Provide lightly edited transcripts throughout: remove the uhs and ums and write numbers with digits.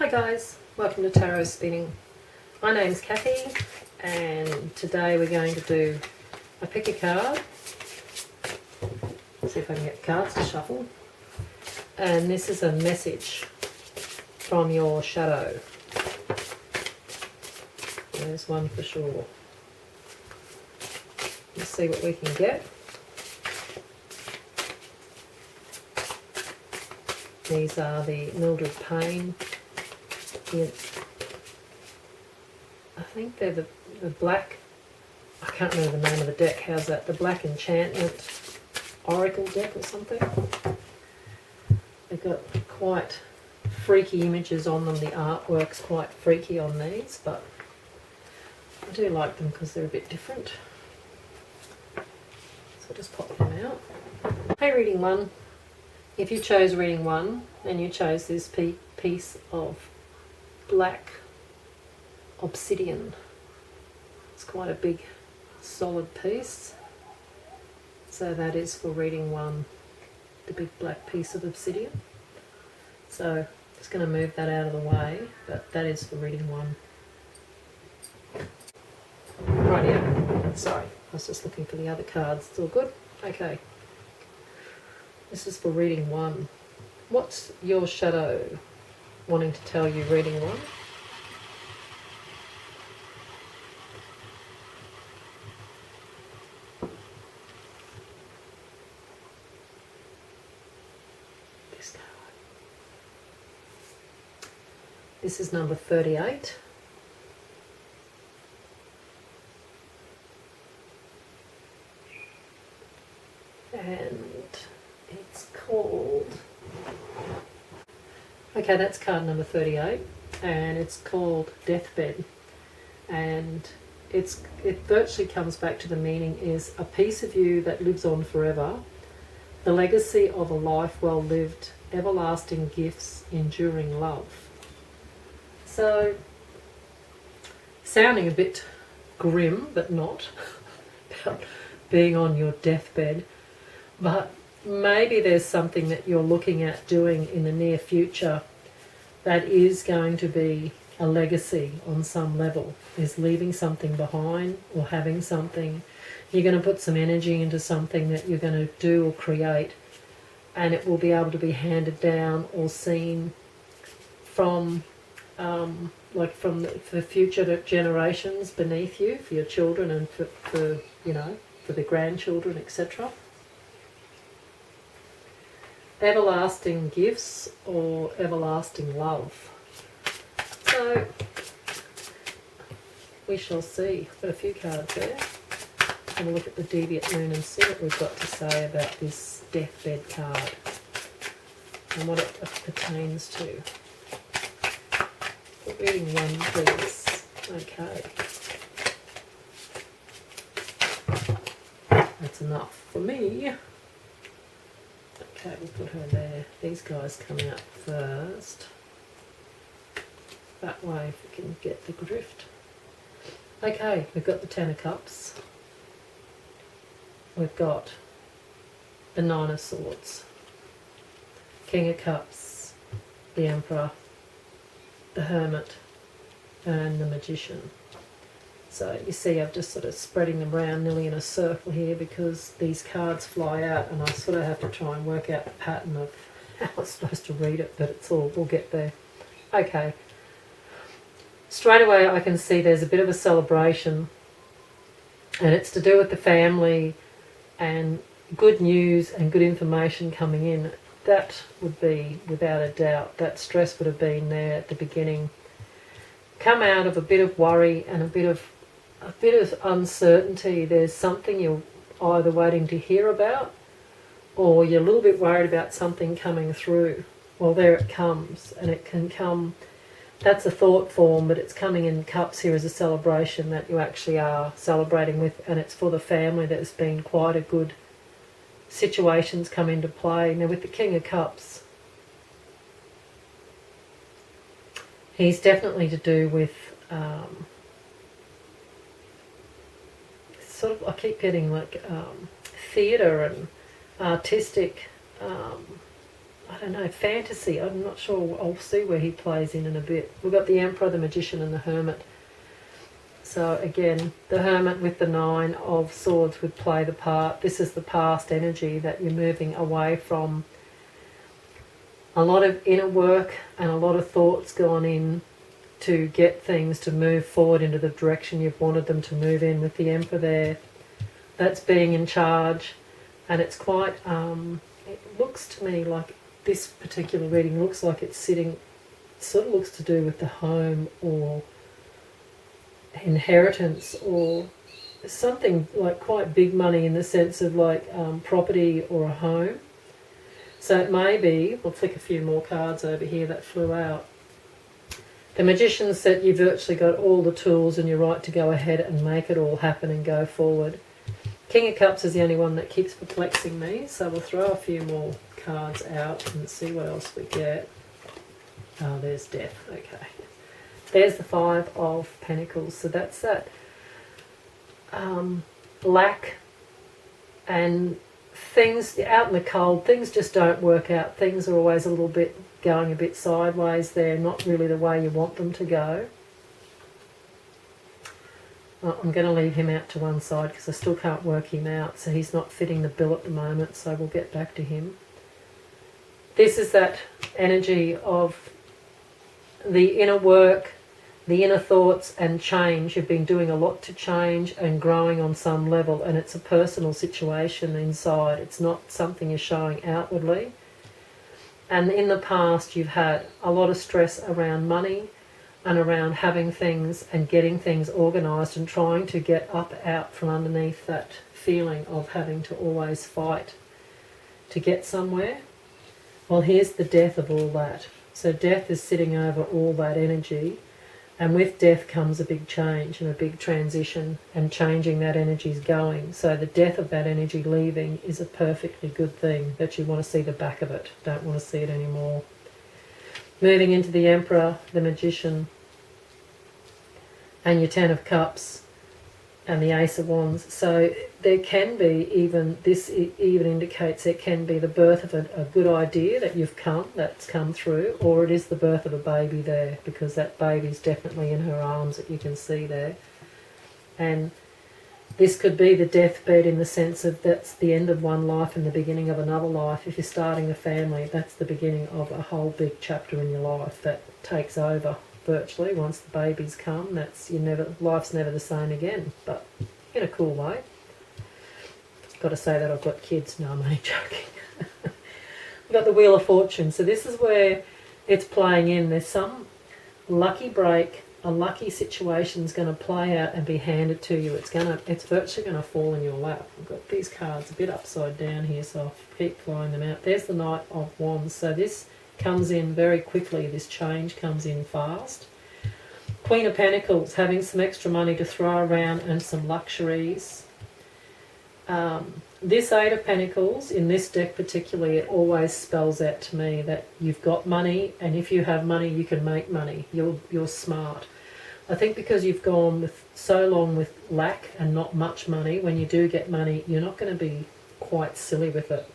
Hi guys, welcome to Tarot Spinning. My name's Kathy and today we're going to do a pick a card. Let's see if I can get cards to shuffle. And this is a message from your shadow. There's one for sure. Let's see what we can get. These are the MildredPayne. I think they're the black, I can't remember the name of the deck. How's that? The Black Enchantment Oracle deck or something. They've got quite freaky images on them. The artwork's quite freaky on these, but I do like them because they're a bit different. So I'll just pop them out. Hey, reading one. If you chose reading one, and you chose this piece of black obsidian. It's quite a big, solid piece. So that is for reading one, the big black piece of obsidian. So just going to move that out of the way, but that is for reading one. Right, yeah. Sorry, I was just looking for the other cards. It's all good? Okay. This is for reading one. What's your shadow wanting to tell you reading one? This card. This is number 38. And it's called, okay, that's card number 38, and it's called Deathbed, and it virtually comes back to the meaning is a piece of you that lives on forever, the legacy of a life well lived, everlasting gifts, enduring love. So, sounding a bit grim, but not, about being on your deathbed, but maybe there's something that you're looking at doing in the near future that is going to be a legacy on some level, is leaving something behind or having something. You're going to put some energy into something that you're going to do or create, and it will be able to be handed down or seen from for future generations beneath you, for your children and for you know, for the grandchildren, etc. Everlasting gifts or everlasting love. So we shall see. I've got a few cards there. Have a look at the Deviant Moon and see what we've got to say about this deathbed card and what it pertains to. For reading one, please. Okay. That's enough for me. Okay, we'll put her there. These guys come out first. That way, if we can get the drift. Okay, we've got the Ten of Cups. We've got the Nine of Swords. King of Cups. The Emperor. The Hermit. And the Magician. So you see I've just sort of spreading them around nearly in a circle here because these cards fly out and I sort of have to try and work out the pattern of how I'm supposed to read it, but it's all, we'll get there. Okay. Straight away I can see there's a bit of a celebration, and it's to do with the family and good news and good information coming in. That would be, without a doubt, that stress would have been there at the beginning. Come out of a bit of worry and a bit of uncertainty. There's something you're either waiting to hear about or you're a little bit worried about something coming through. Well, there it comes, and it can come, that's a thought form, but it's coming in cups here as a celebration that you actually are celebrating with, and it's for the family. There's been quite a good situations come into play. Now with the King of Cups, he's definitely to do with sort of, I keep getting like theatre and artistic I don't know, fantasy. I'm not sure. I'll see where he plays in a bit. We've got the Emperor, the Magician, and the Hermit. So again, the Hermit with the 9 of Swords would play the part. This is the past energy that you're moving away from. A lot of inner work and a lot of thoughts gone in to get things to move forward into the direction you've wanted them to move in, with the Emperor there. That's being in charge, and it's quite, it looks to me like this particular reading looks like it's sitting, sort of looks to do with the home or inheritance or something like quite big money, in the sense of like property or a home. So it may be, we'll flick a few more cards over here that flew out. The Magician said you've virtually got all the tools and you're right to go ahead and make it all happen and go forward. King of Cups is the only one that keeps perplexing me, so we'll throw a few more cards out and see what else we get. Oh, there's Death. Okay. There's the 5 of Pentacles. So that's that lack and things out in the cold. Things just don't work out. Things are always a little bit going a bit sideways. They're not really the way you want them to go. I'm going to leave him out to one side because I still can't work him out. So he's not fitting the bill at the moment. So we'll get back to him. This is that energy of the inner work, the inner thoughts and change. You've been doing a lot to change and growing on some level, and it's a personal situation inside. It's not something you're showing outwardly. And in the past you've had a lot of stress around money and around having things and getting things organised and trying to get out from underneath that feeling of having to always fight to get somewhere. Well, here's the death of all that. So death is sitting over all that energy, and with death comes a big change and a big transition, and changing that energy is going. So the death of that energy leaving is a perfectly good thing, that you want to see the back of it, don't want to see it anymore. Moving into the Emperor, the Magician, and your 10 of Cups, and the Ace of Wands. So there can be even, this even indicates there can be the birth of a good idea that's come through, or it is the birth of a baby there, because that baby's definitely in her arms that you can see there. And this could be the deathbed, in the sense of that's the end of one life and the beginning of another life. If you're starting a family, that's the beginning of a whole big chapter in your life that takes over virtually once the babies come. That's life's never the same again, but in a cool way. Got to say that I've got kids. No, I'm only joking. We've got the Wheel of Fortune. So this is where it's playing in. There's some lucky break, a lucky situation's going to play out and be handed to you. It's virtually going to fall in your lap. I've got these cards a bit upside down here, so I'll keep flying them out. There's the Knight of Wands. So this comes in very quickly. This change comes in fast. Queen of Pentacles, having some extra money to throw around and some luxuries. This 8 of Pentacles, in this deck particularly, it always spells out to me that you've got money, and if you have money, you can make money. You're smart. I think because you've gone with so long with lack and not much money, when you do get money, you're not going to be quite silly with it.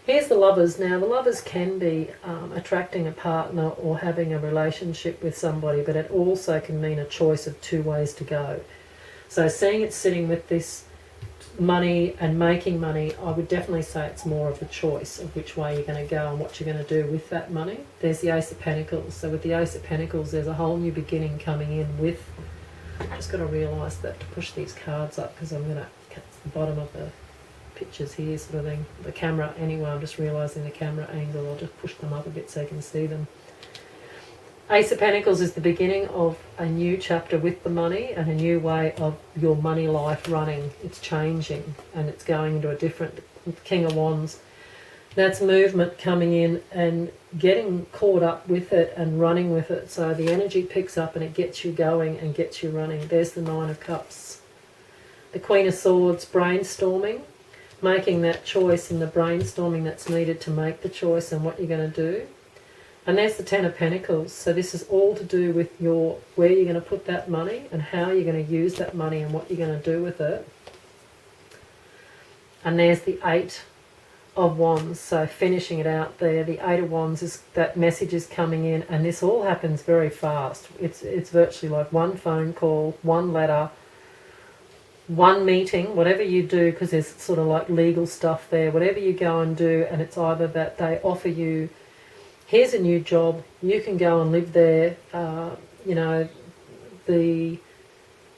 Here's the Lovers. Now, the Lovers can be attracting a partner or having a relationship with somebody, but it also can mean a choice of 2 ways to go. So seeing it sitting with this money and making money, I would definitely say it's more of a choice of which way you're going to go and what you're going to do with that money. There's the Ace of Pentacles. So with the Ace of Pentacles, there's a whole new beginning coming in with... Just got to realise that to push these cards up, because I'm going to cut the bottom of the pictures here sort of thing. The camera, anyway, I'm just realising the camera angle. I'll just push them up a bit so you can see them. Ace of Pentacles is the beginning of a new chapter with the money and a new way of your money life running. It's changing and it's going into a different... King of Wands, that's movement coming in and getting caught up with it and running with it. So the energy picks up and it gets you going and gets you running. There's the 9 of Cups. The Queen of Swords, brainstorming, making that choice and the brainstorming that's needed to make the choice and what you're going to do. And there's the 10 of Pentacles. So this is all to do with where you're going to put that money and how you're going to use that money and what you're going to do with it. And there's the 8 of Wands, so finishing it out there. The Eight of Wands is that message is coming in, and this all happens very fast. It's virtually like one phone call, one letter, one meeting, whatever you do, because there's sort of like legal stuff there, whatever you go and do, and it's either that they offer you, here's a new job, you can go and live there, you know,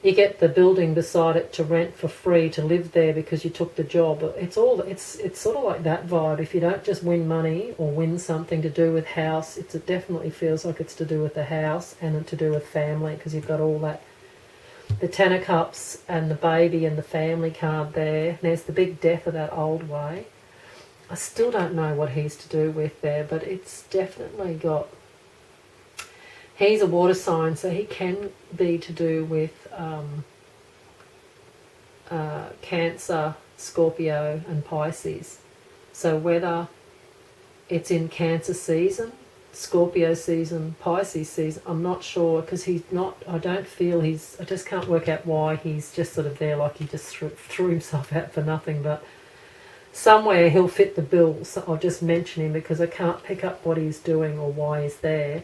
you get the building beside it to rent for free to live there because you took the job. It's sort of like that vibe. If you don't just win money or win something to do with house, it definitely feels like it's to do with the house and to do with family, because you've got all that, the Ten of Cups and the baby and the family card there. There's the big death of that old way. I still don't know what he's to do with there, but it's definitely got, he's a water sign, so he can be to do with Cancer, Scorpio and Pisces. So whether it's in Cancer season, Scorpio season, Pisces season, I'm not sure, because he's not, I don't feel he's, I just can't work out why he's just sort of there, like he just threw himself out for nothing. But somewhere he'll fit the bill, so I'll just mention him because I can't pick up what he's doing or why he's there.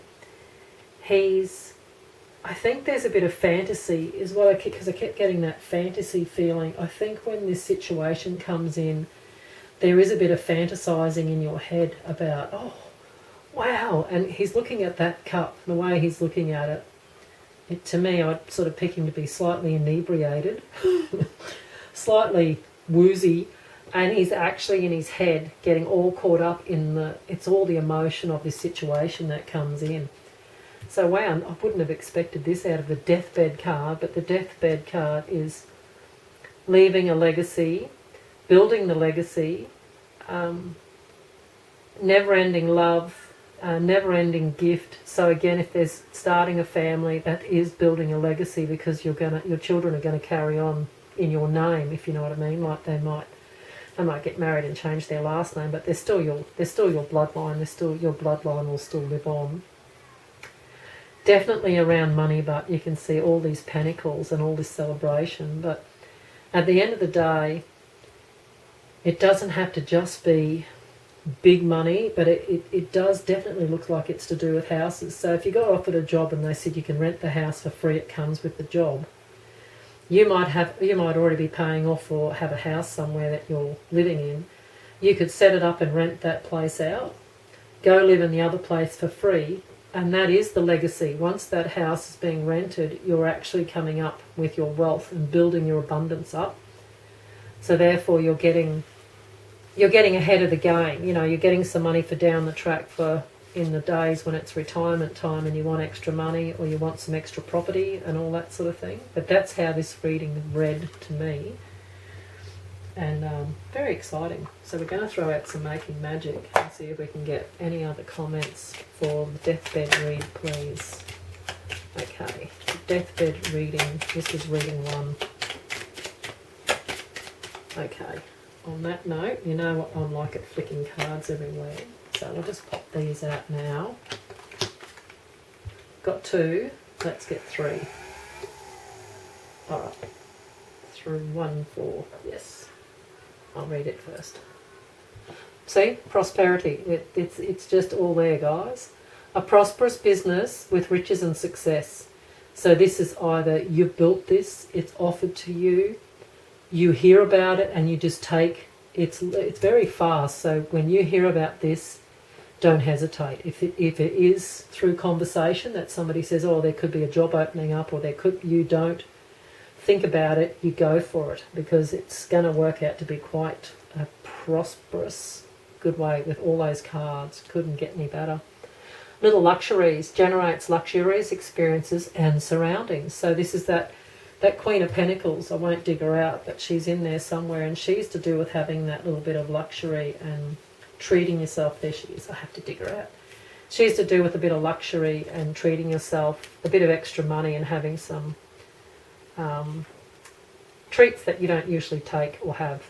I think there's a bit of fantasy is what because I kept getting that fantasy feeling. I think when this situation comes in, there is a bit of fantasizing in your head about, oh, wow, and he's looking at that cup, the way he's looking at it, to me, I'd sort of pick him to be slightly inebriated, slightly woozy, and he's actually in his head getting all caught up in it's all the emotion of this situation that comes in. So wow, I wouldn't have expected this out of the deathbed card, but the deathbed card is leaving a legacy, building the legacy, never-ending love, never-ending gift. So again, if there's starting a family, that is building a legacy, because your children are going to carry on in your name, if you know what I mean. Like they might get married and change their last name, but they're still your bloodline. Your bloodline will still live on. Definitely around money, but you can see all these pentacles and all this celebration. But at the end of the day, it doesn't have to just be big money, but it does definitely look like it's to do with houses. So if you got offered a job and they said you can rent the house for free, it comes with the job. You might already be paying off or have a house somewhere that you're living in. You could set it up and rent that place out, go live in the other place for free, and that is the legacy. Once that house is being rented, you're actually coming up with your wealth and building your abundance up. So therefore you're getting ahead of the game. You know, you're getting some money for down the track for in the days when it's retirement time and you want extra money or you want some extra property and all that sort of thing. But that's how this reading read to me. And very exciting. So we're going to throw out some Making Magic and see if we can get any other comments for the deathbed read, please. Okay, deathbed reading. This is reading 1. Okay, on that note, you know what I'm like at flicking cards everywhere. So we'll just pop these out now. Got 2. Let's get 3. All right. Through 1, 4. Yes. I'll read it first. See, prosperity. It's just all there, guys. A prosperous business with riches and success. So this is either you've built this, it's offered to you, you hear about it, and you just take. It's very fast. So when you hear about this, don't hesitate. If it is through conversation that somebody says, oh, there could be a job opening up, or you don't think about it, you go for it, because it's going to work out to be quite a prosperous, good way with all those cards. Couldn't get any better. Little luxuries, generates luxurious experiences and surroundings. So this is that Queen of Pentacles. I won't dig her out, but she's in there somewhere, and she's to do with having that little bit of luxury and treating yourself. There she is. I have to dig her out. She's to do with a bit of luxury and treating yourself, a bit of extra money, and having some treats that you don't usually take or have.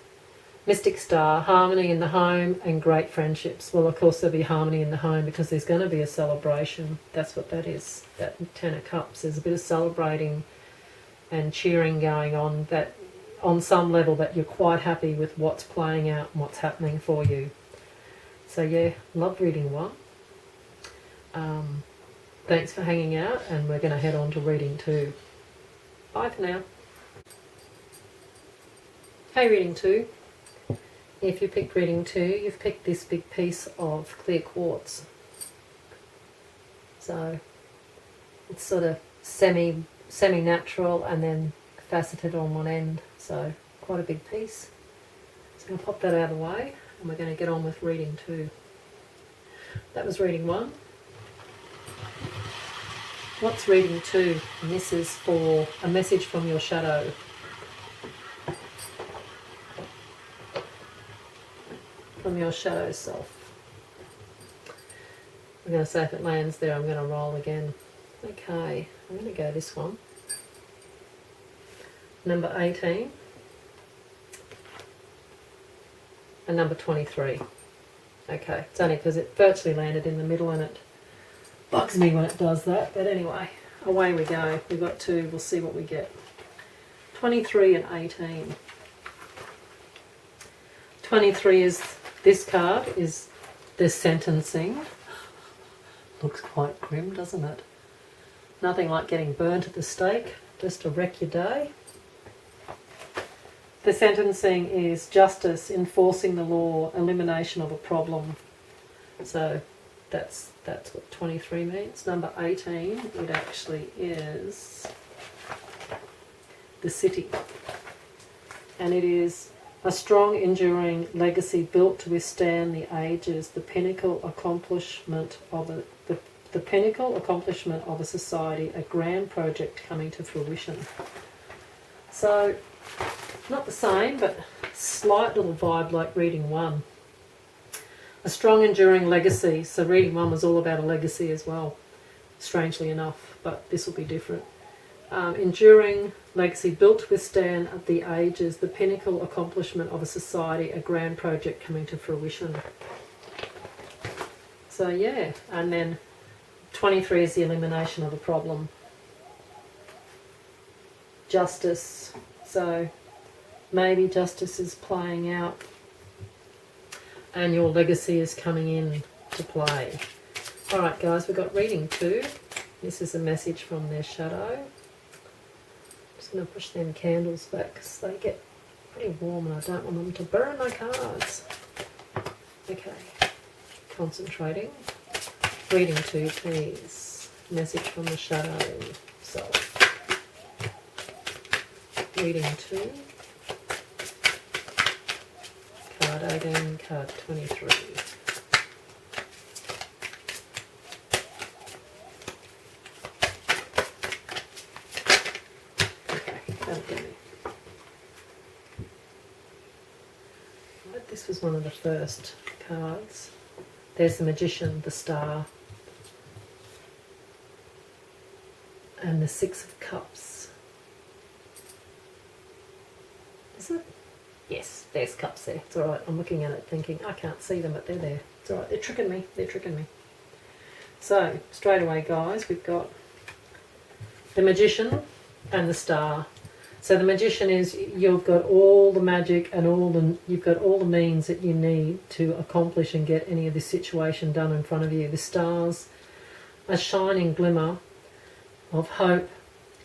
Mystic Star, harmony in the home and great friendships. Well, of course, there'll be harmony in the home because there's going to be a celebration. That's what that is. That 10 of Cups. There's a bit of celebrating and cheering going on. That on some level that you're quite happy with what's playing out and what's happening for you. So yeah, love reading 1. Thanks for hanging out, and we're going to head on to reading 2. Bye for now. Hey reading 2. If you picked reading 2, you've picked this big piece of clear quartz. So it's sort of semi-natural and then faceted on one end, so quite a big piece. So I'm going to pop that out of the way, and we're going to get on with reading 2. That was reading 1. What's reading 2? And this is for a message from your shadow. From your shadow self. I'm going to say if it lands there, I'm going to roll again. Okay, I'm going to go this one. Number 18. And number 23. Okay, it's only because it virtually landed in the middle and it bugs me when it does that. But anyway, away we go. We've got 2, we'll see what we get. 23 and 18. 23 is, this card is the sentencing. Looks quite grim, doesn't it? Nothing like getting burnt at the stake, just to wreck your day. The sentencing is justice, enforcing the law, elimination of a problem. So that's what 23 means. Number 18, it actually is the city. And it is a strong, enduring legacy built to withstand the ages, the pinnacle accomplishment of the pinnacle accomplishment of a society, a grand project coming to fruition. So, not the same, but slight little vibe like reading 1. A strong, enduring legacy. So reading 1 was all about a legacy as well, strangely enough, but this will be different. Enduring legacy built to withstand the ages, the pinnacle accomplishment of a society, a grand project coming to fruition. So yeah, and then 23 is the elimination of a problem. Justice. So maybe justice is playing out and your legacy is coming in to play. Alright guys, we've got reading 2. This is a message from their shadow. I'm just going to push them candles back because they get pretty warm and I don't want them to burn my cards. Okay, concentrating. Reading 2, please. Message from the shadow self. Reading 2. Card 18, card 23. Okay, that'll do me. Right, this was one of the first cards. There's the Magician, the Star, and the 6 of Cups. Is it? Yes, there's cups there. It's alright. I'm looking at it thinking, I can't see them, but they're there. It's alright. They're tricking me. They're tricking me. So, straight away, guys, we've got the Magician and the Star. So the Magician is you've got all the magic and you've got all the means that you need to accomplish and get any of this situation done in front of you. The Star's a shining glimmer of hope,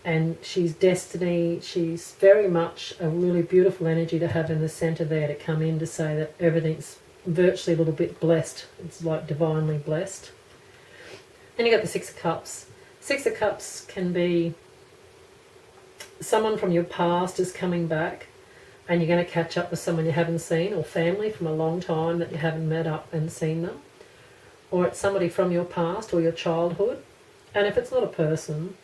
and she's destiny. She's very much a really beautiful energy to have in the centre there, to come in to say that everything's virtually a little bit blessed. It's like divinely blessed. Then you've got the 6 of Cups. 6 of Cups can be someone from your past is coming back and you're going to catch up with someone you haven't seen, or family from a long time that you haven't met up and seen them. Or it's somebody from your past or your childhood. And if it's not a person,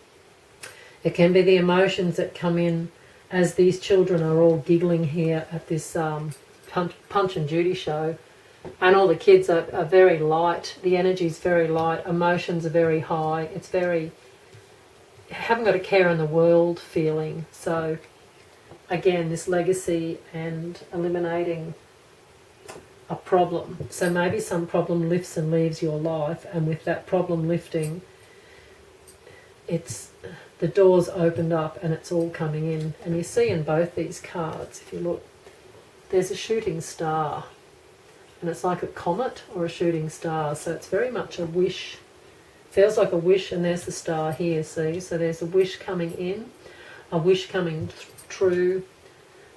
it can be the emotions that come in as these children are all giggling here at this Punch and Judy show. And all the kids are very light. The energy's very light. Emotions are very high. It's very, haven't got a care in the world feeling. So again, this legacy and eliminating a problem. So maybe some problem lifts and leaves your life, and with that problem lifting, it's the door's opened up and it's all coming in. And you see in both these cards, if you look, there's a shooting star. And it's like a comet or a shooting star. So it's very much a wish. Feels like a wish, and there's the star here, see? So there's a wish coming in, a wish coming true.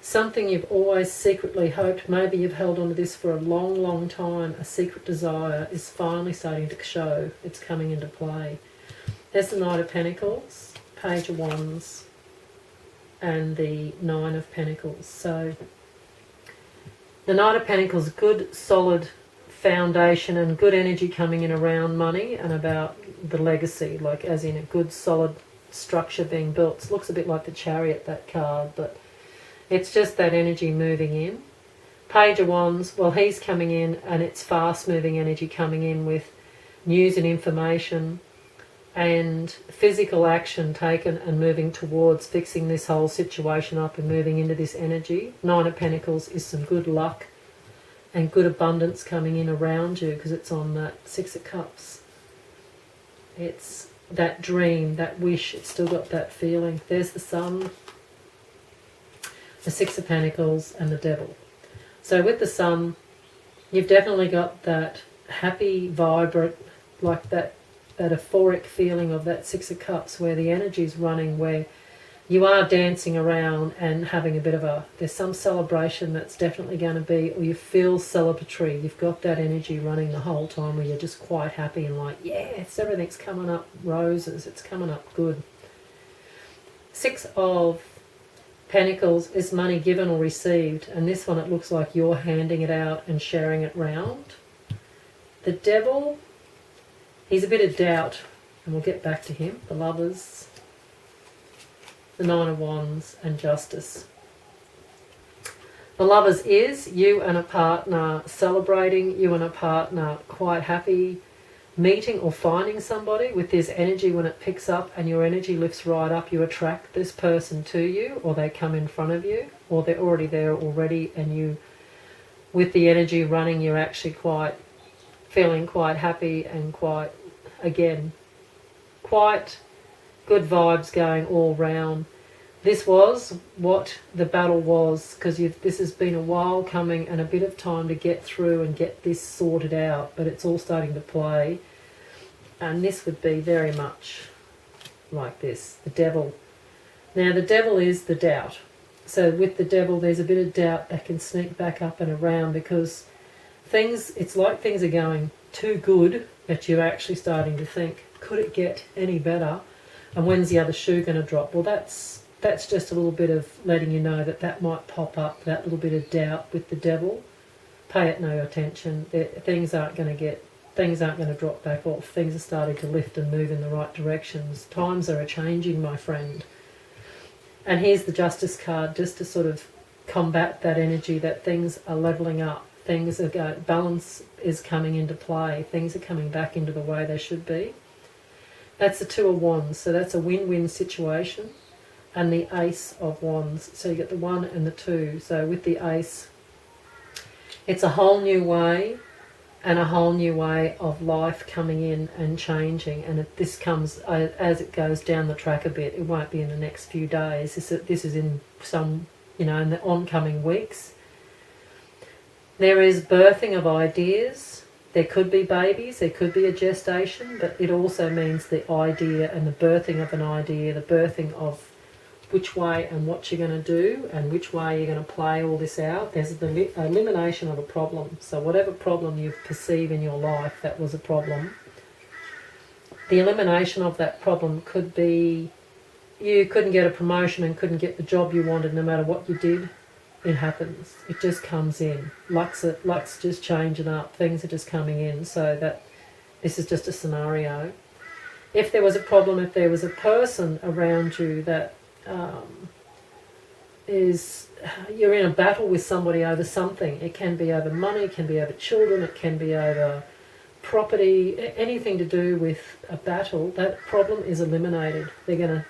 Something you've always secretly hoped, maybe you've held on to this for a long, long time, a secret desire is finally starting to show. It's coming into play. There's the Knight of Pentacles, Page of Wands, and the Nine of Pentacles. So the Knight of Pentacles, good solid foundation and good energy coming in around money and about the legacy, like as in a good solid structure being built. It looks a bit like the Chariot, that card, but it's just that energy moving in. Page of Wands, well, he's coming in and it's fast moving energy coming in with news and information and physical action taken and moving towards fixing this whole situation up and moving into this energy. Nine of Pentacles is some good luck and good abundance coming in around you because it's on that Six of Cups. It's that dream, that wish, it's still got that feeling. There's the Sun, the Six of Pentacles, and the Devil. So with the Sun, you've definitely got that happy, vibrant, like that euphoric feeling of that Six of Cups where the energy's running, where you are dancing around and having a bit of there's some celebration that's definitely going to be, or you feel celebratory. You've got that energy running the whole time where you're just quite happy and like, yes, everything's coming up roses, it's coming up good. Six of Pentacles is money given or received, and this one it looks like you're handing it out and sharing it round. The Devil, he's a bit of doubt, and we'll get back to him. The Lovers, the Nine of Wands, and Justice. The Lovers is you and a partner celebrating, you and a partner quite happy, meeting or finding somebody with this energy. When it picks up and your energy lifts right up, you attract this person to you, or they come in front of you, or they're already there already, and you, with the energy running, you're actually feeling quite happy and quite, again, quite good vibes going all round. This was what the battle was, because this has been a while coming and a bit of time to get through and get this sorted out, but it's all starting to play. And this would be very much like this, the Devil. Now the Devil is the doubt. So with the Devil there's a bit of doubt that can sneak back up and around, because it's like things are going too good that you're actually starting to think, could it get any better? And when's the other shoe going to drop? Well, that's just a little bit of letting you know that might pop up, that little bit of doubt with the Devil. Pay it no attention. Things aren't going to drop back off. Things are starting to lift and move in the right directions. Times are changing, my friend. And here's the Justice card, just to sort of combat that energy that things are levelling up. Things are going, balance is coming into play. Things are coming back into the way they should be. That's the Two of Wands, so that's a win-win situation. And the Ace of Wands, so you get the 1 and the 2. So with the Ace, it's a whole new way, and a whole new way of life coming in and changing. And if this comes as it goes down the track a bit, it won't be in the next few days. This is in some, in the oncoming weeks. There is birthing of ideas. There could be babies, there could be a gestation, but it also means the idea and the birthing of an idea, the birthing of which way and what you're going to do and which way you're going to play all this out. There's the elimination of a problem. So whatever problem you perceive in your life that was a problem, the elimination of that problem could be you couldn't get a promotion and couldn't get the job you wanted no matter what you did. It happens. It just comes in. Luck's just changing up. Things are just coming in. So that this is just a scenario. If there was a problem, if there was a person around you that you're in a battle with somebody over something. It can be over money, it can be over children, it can be over property, anything to do with a battle. That problem is eliminated. They're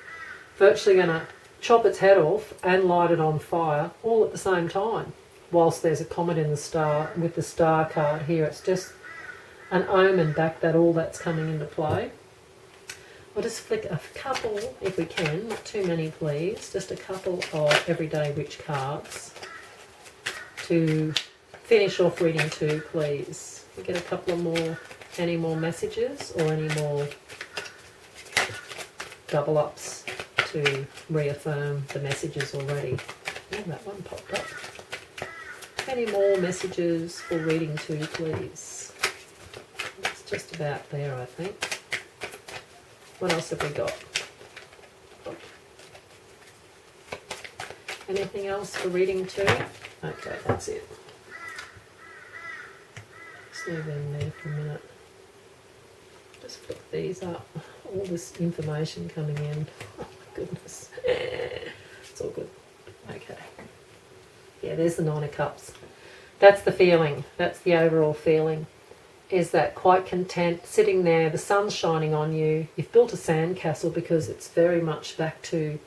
virtually going to chop its head off and light it on fire all at the same time, whilst there's a comet in the star. With the star card here, it's just an omen back that all that's coming into play. We'll just flick a couple, if we can, not too many please, just a couple of Everyday Witch cards to finish off reading 2, please. We get a couple of more, any more messages or any more double ups to reaffirm the messages already. Oh, that one popped up. Any more messages for reading 2, please? It's just about there, I think. What else have we got? Anything else for reading 2? Okay, that's it. Just leave them there for a minute. Just flick these up. All this information coming in. Oh my goodness. It's all good. Okay. Yeah, there's the 9 of Cups. That's the feeling. That's the overall feeling. Is that quite content, sitting there, the sun's shining on you. You've built a sandcastle because it's very much back to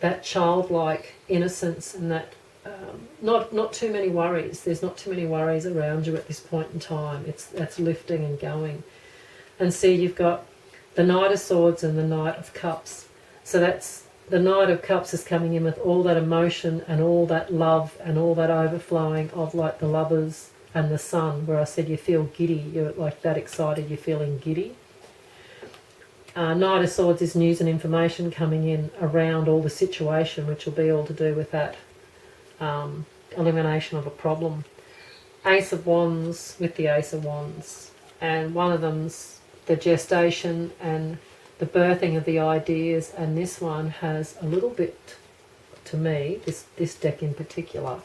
that childlike innocence and that not too many worries. There's not too many worries around you at this point in time. That's lifting and going. And see, you've got the Knight of Swords and the Knight of Cups. So that's the Knight of Cups is coming in with all that emotion and all that love and all that overflowing of like the Lovers and the Sun, where I said you feel giddy, you're like that excited, you're feeling giddy. Knight of Swords is news and information coming in around all the situation, which will be all to do with that elimination of a problem. Ace of Wands with the Ace of Wands, and one of them's the gestation and the birthing of the ideas, and this one has a little bit, to me, this deck in particular,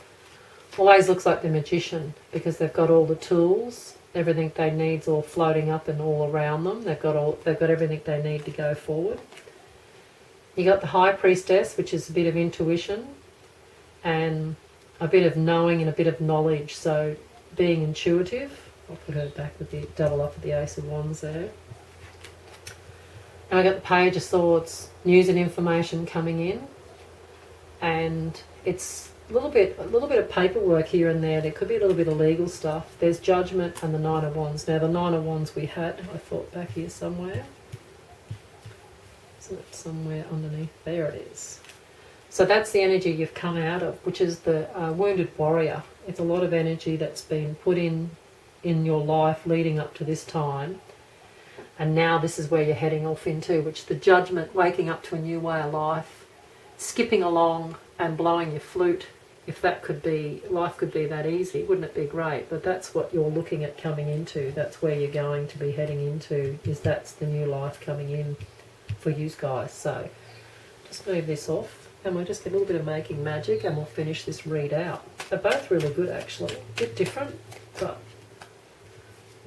always looks like the Magician, because they've got all the tools, everything they need's all floating up and all around them. They've got everything they need to go forward. You got the High Priestess, which is a bit of intuition and a bit of knowing and a bit of knowledge. So being intuitive. I'll put her back with the double up with the Ace of Wands there. And I got the Page of Swords, news and information coming in, and it's a little bit of paperwork here and there. There could be a little bit of legal stuff. There's Judgment and the Nine of Wands. Now the Nine of Wands we had, I thought, back here somewhere. Isn't it somewhere underneath? There it is. So that's the energy you've come out of, which is the Wounded Warrior. It's a lot of energy that's been put in your life leading up to this time. And now this is where you're heading off into, which is the Judgment, waking up to a new way of life, skipping along and blowing your flute. If that could be, life could be that easy, wouldn't it be great? But that's what you're looking at coming into. That's where you're going to be heading into, is that's the new life coming in for you guys. So just move this off and we'll just get a little bit of Making Magic and we'll finish this read out. They're both really good actually. A bit different, but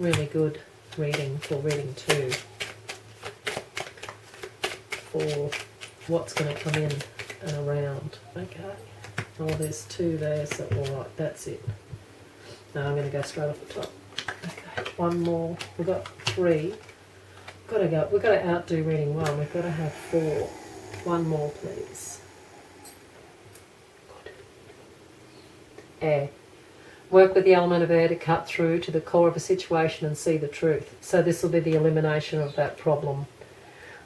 really good reading for reading 2. For what's going to come in and around. Okay. Oh, there's 2 there, so alright, that's it. Now I'm going to go straight off the top. Okay, one more. We've got 3. We've got to outdo reading 1. We've got to have 4. One more, please. Good. Air. Work with the element of air to cut through to the core of a situation and see the truth. So this will be the elimination of that problem.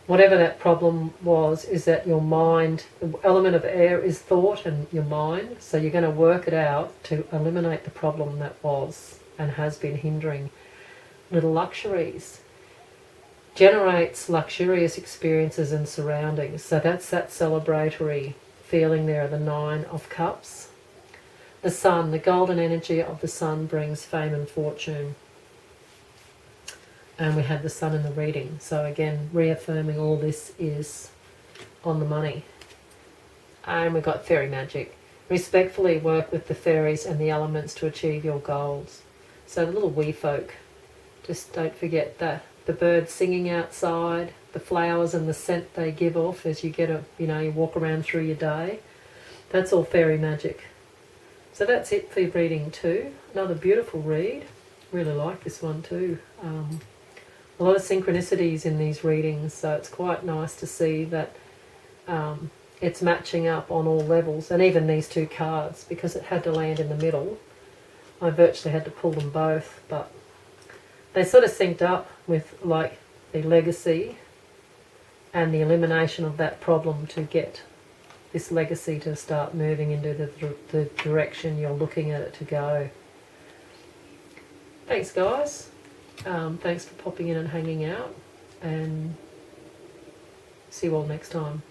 Whatever that problem was, is that your mind, the element of air is thought and your mind, so you're going to work it out to eliminate the problem that was and has been hindering. Little luxuries. Generates luxurious experiences and surroundings. So that's that celebratory feeling there of the 9 of Cups. The Sun, the golden energy of the Sun brings fame and fortune. And we had the Sun in the reading. So again, reaffirming all this is on the money. And we got Fairy Magic. Respectfully work with the fairies and the elements to achieve your goals. So the little wee folk, just don't forget that. The birds singing outside, the flowers and the scent they give off as you get you walk around through your day. That's all fairy magic. So that's it for reading 2. Another beautiful read. Really like this one too. A lot of synchronicities in these readings, so it's quite nice to see that it's matching up on all levels, and even these 2 cards, because it had to land in the middle. I virtually had to pull them both, but they sort of synced up with like the legacy and the elimination of that problem to get this legacy to start moving into the direction you're looking at it to go. Thanks, guys. Thanks for popping in and hanging out, and see you all next time.